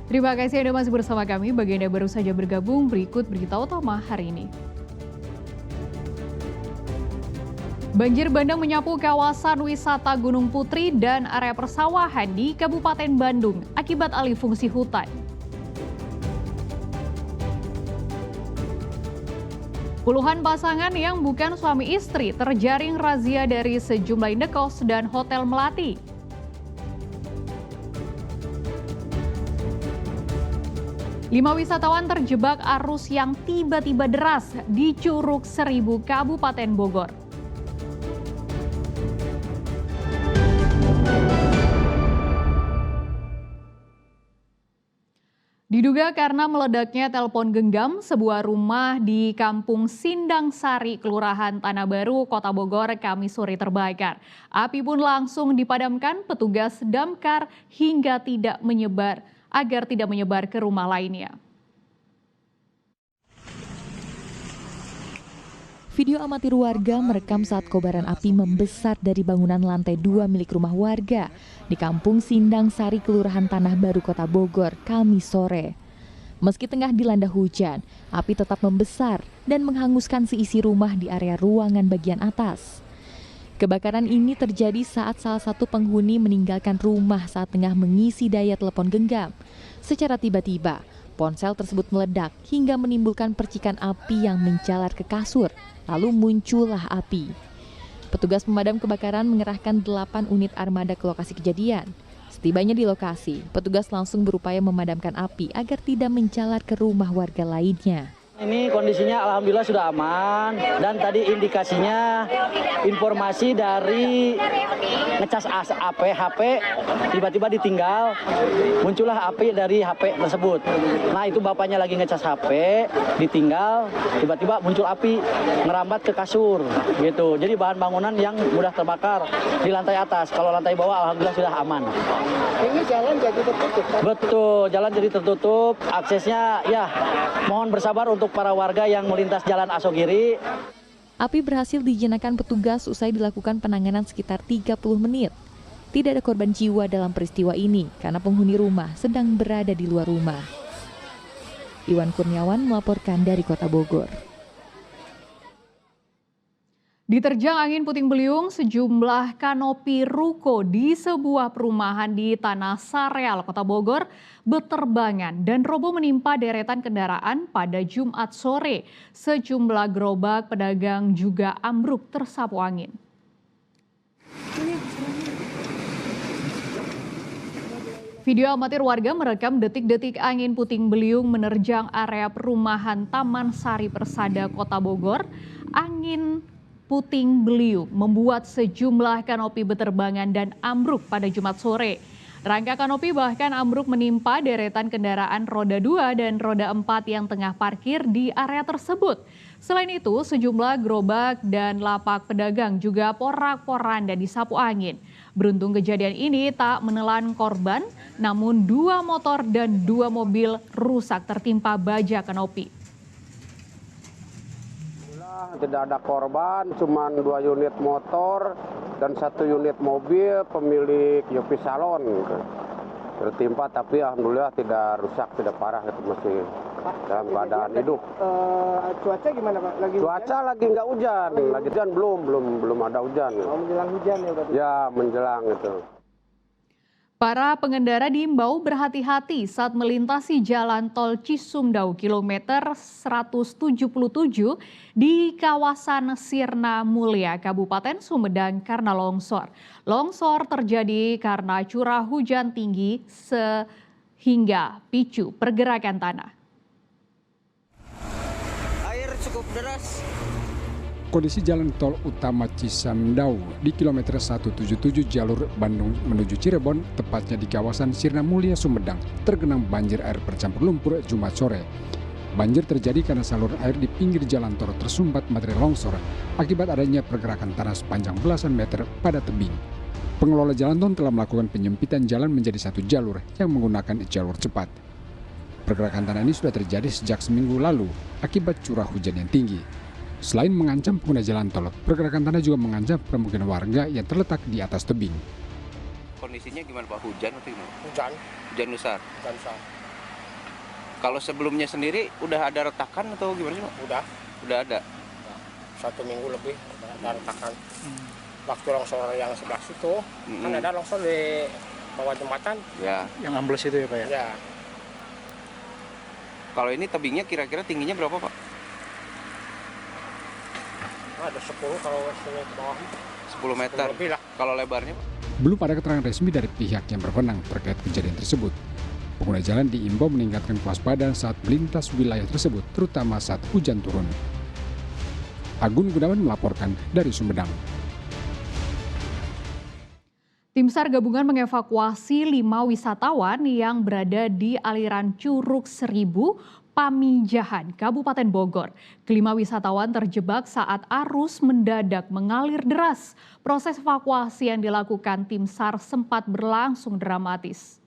Terima kasih Anda masih bersama kami. Bagi Anda baru saja bergabung, berikut berita utama hari ini. Banjir bandang menyapu kawasan wisata Gunung Putri dan area persawahan di Kabupaten Bandung akibat alih fungsi hutan. Puluhan pasangan yang bukan suami istri terjaring razia dari sejumlah indekos dan hotel melati. Lima wisatawan terjebak arus yang tiba-tiba deras di Curug Seribu, Kabupaten Bogor. Diduga karena meledaknya telepon genggam, sebuah rumah di Kampung Sindang Sari, Kelurahan Tanah Baru, Kota Bogor, Kamis sore terbakar. Api pun langsung dipadamkan petugas damkar agar tidak menyebar ke rumah lainnya. Video amatir warga merekam saat kobaran api membesar dari bangunan lantai 2 milik rumah warga di Kampung Sindang Sari, Kelurahan Tanah Baru, Kota Bogor, Kamis sore. Meski tengah dilanda hujan, api tetap membesar dan menghanguskan seisi rumah di area ruangan bagian atas. Kebakaran ini terjadi saat salah satu penghuni meninggalkan rumah saat tengah mengisi daya telepon genggam. Secara tiba-tiba, ponsel tersebut meledak hingga menimbulkan percikan api yang menjalar ke kasur. Lalu muncullah api. Petugas pemadam kebakaran mengerahkan 8 unit armada ke lokasi kejadian. Setibanya di lokasi, petugas langsung berupaya memadamkan api agar tidak menjalar ke rumah warga lainnya. Ini kondisinya alhamdulillah sudah aman, dan tadi indikasinya informasi dari ngecas HP tiba-tiba ditinggal, muncullah api dari HP tersebut. Nah itu bapaknya lagi ngecas HP, ditinggal, tiba-tiba muncul api ngerambat ke kasur gitu. Jadi bahan bangunan yang mudah terbakar di lantai atas. Kalau lantai bawah alhamdulillah sudah aman. Ini jalan jadi tertutup kan? Betul, jalan jadi tertutup, aksesnya ya mohon bersabar untuk para warga yang melintas Jalan Asogiri. Api berhasil dijinakan petugas usai dilakukan penanganan sekitar 30 menit. Tidak ada korban jiwa dalam peristiwa ini karena penghuni rumah sedang berada di luar rumah. Iwan Kurniawan melaporkan dari Kota Bogor. Diterjang angin puting beliung, sejumlah kanopi ruko di sebuah perumahan di Tanah Sareal, Kota Bogor, berterbangan dan roboh menimpa deretan kendaraan pada Jumat sore. Sejumlah gerobak pedagang juga ambruk tersapu angin. Video amatir warga merekam detik-detik angin puting beliung menerjang area perumahan Taman Sari Persada, Kota Bogor. Angin puting beliung membuat sejumlah kanopi berterbangan dan ambruk pada Jumat sore. Rangka kanopi bahkan ambruk menimpa deretan kendaraan roda 2 dan roda 4 yang tengah parkir di area tersebut. Selain itu, sejumlah gerobak dan lapak pedagang juga porak-poranda disapu angin. Beruntung kejadian ini tak menelan korban, namun 2 motor dan 2 mobil rusak tertimpa baja kanopi. Tidak ada korban, cuma 2 unit motor dan 1 unit mobil pemilik Yopi Salon tertimpa, tapi alhamdulillah tidak rusak, tidak parah, itu masih dalam keadaan hidup. Cuaca gimana Pak? Cuaca lagi nggak hujan, lagi hujan belum ada hujan. Menjelang hujan ya berarti? Ya menjelang itu. Para pengendara diimbau berhati-hati saat melintasi jalan tol Cisumdawu kilometer 177 di kawasan Sirna Mulia, Kabupaten Sumedang karena longsor. Longsor terjadi karena curah hujan tinggi sehingga picu pergerakan tanah. Air cukup deras. Kondisi jalan tol utama Cisumdawu di kilometer 177 jalur Bandung menuju Cirebon, tepatnya di kawasan Sirna Mulia, Sumedang, tergenang banjir air bercampur lumpur Jumat sore. Banjir terjadi karena salur air di pinggir jalan tol tersumbat material longsor akibat adanya pergerakan tanah sepanjang belasan meter pada tebing. Pengelola jalan tol telah melakukan penyempitan jalan menjadi 1 jalur yang menggunakan jalur cepat. Pergerakan tanah ini sudah terjadi sejak seminggu lalu akibat curah hujan yang tinggi. Selain mengancam pengguna jalan tol, pergerakan tanah juga mengancam permukiman warga yang terletak di atas tebing. Kondisinya gimana Pak? Hujan atau gimana? Hujan. Hujan besar. Hujan besar. Kalau sebelumnya sendiri udah ada retakan atau gimana sih, Pak? Udah ada. 1 minggu lebih ada retakan. Waktu longsor yang sebelah situ, kan ada longsor di bawah jembatan. Ya. Yang ambles itu ya Pak ya? Ya, Kalau ini tebingnya kira-kira tingginya berapa, Pak? ada 10 kalau sini ke bawah. 10 meter. 10 lebih lah. Kalau lebarnya, Pak? Belum ada keterangan resmi dari pihak yang berwenang terkait kejadian tersebut. Pengguna jalan diimbau meningkatkan kewaspadaan saat melintas wilayah tersebut, terutama saat hujan turun. Agun Gunawan melaporkan dari Sumedang. Tim SAR gabungan mengevakuasi 5 wisatawan yang berada di aliran Curug Seribu, Pamijahan, Kabupaten Bogor. Kelima wisatawan terjebak saat arus mendadak mengalir deras. Proses evakuasi yang dilakukan tim SAR sempat berlangsung dramatis.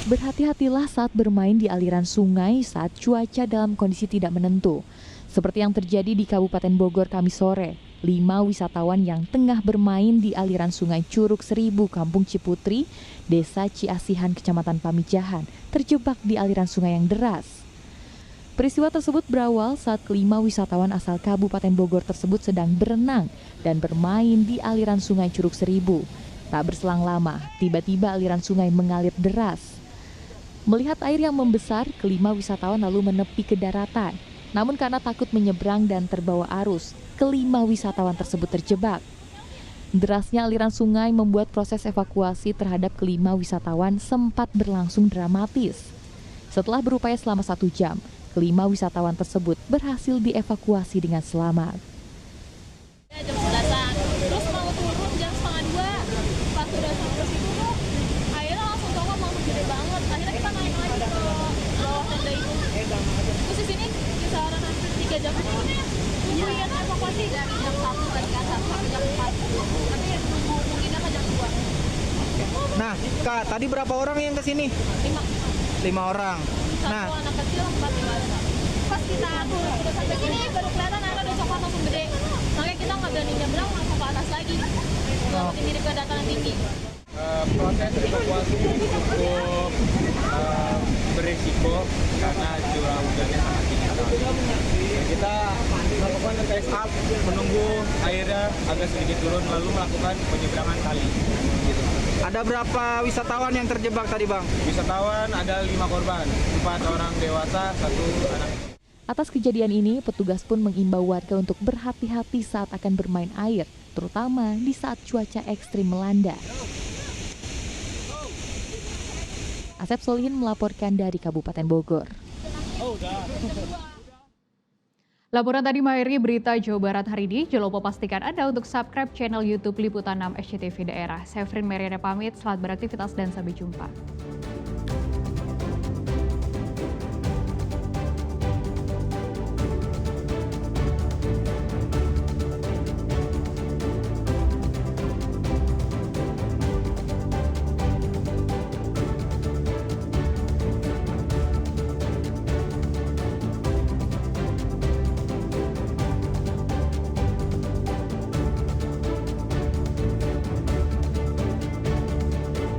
Berhati-hatilah saat bermain di aliran sungai saat cuaca dalam kondisi tidak menentu. Seperti yang terjadi di Kabupaten Bogor Kamis sore, 5 wisatawan yang tengah bermain di aliran sungai Curug Seribu, Kampung Ciputri, Desa Ciasihan, Kecamatan Pamijahan, terjebak di aliran sungai yang deras. Peristiwa tersebut berawal saat kelima wisatawan asal Kabupaten Bogor tersebut sedang berenang dan bermain di aliran sungai Curug Seribu. Tak berselang lama, tiba-tiba aliran sungai mengalir deras. Melihat air yang membesar, kelima wisatawan lalu menepi ke daratan. Namun karena takut menyeberang dan terbawa arus, kelima wisatawan tersebut terjebak. Derasnya aliran sungai membuat proses evakuasi terhadap kelima wisatawan sempat berlangsung dramatis. Setelah berupaya selama 1 jam, kelima wisatawan tersebut berhasil dievakuasi dengan selamat. Jam 11-an, terus mau turun jam 1:30. Pas udah sampai situ tuh, airnya langsung tongkol, langsung gede banget. Akhirnya kita naik lagi ke bawah tenda itu. Terus di sini kisaran hampir 3 jam nungguin evakuasi dari jam 1 tadi ke atas sampai jam 4. Tapi mungkin ke jam 2. Nah, Kak, tadi berapa orang yang kesini? 5 orang. Satu anak kecil, 4 dewasa. Pas kita turun udah sampai sini baru kelihatan airnya udah coklat langsung gede. Makanya kita nggak berani nyebrang, langsung ke atas lagi. Langsung mirip ke dataran tinggi. Proses evakuasi cukup berisiko karena curah hujannya sangat tinggi sekali. Kita melakukan tes up, menunggu airnya agak sedikit turun, lalu melakukan penyeberangan kali. Ada berapa wisatawan yang terjebak tadi, Bang? Wisatawan ada 5 korban, 4 orang dewasa, 1 anak. Atas kejadian ini, petugas pun mengimbau warga untuk berhati-hati saat akan bermain air, terutama di saat cuaca ekstrim melanda. Asep Solihin melaporkan dari Kabupaten Bogor. Laporan tadi mengakhiri berita Jawa Barat hari ini. Jangan lupa pastikan Anda untuk subscribe channel YouTube Liputan 6 SCTV Daerah. Saya Frin Mariana pamit, selamat beraktivitas dan sampai jumpa.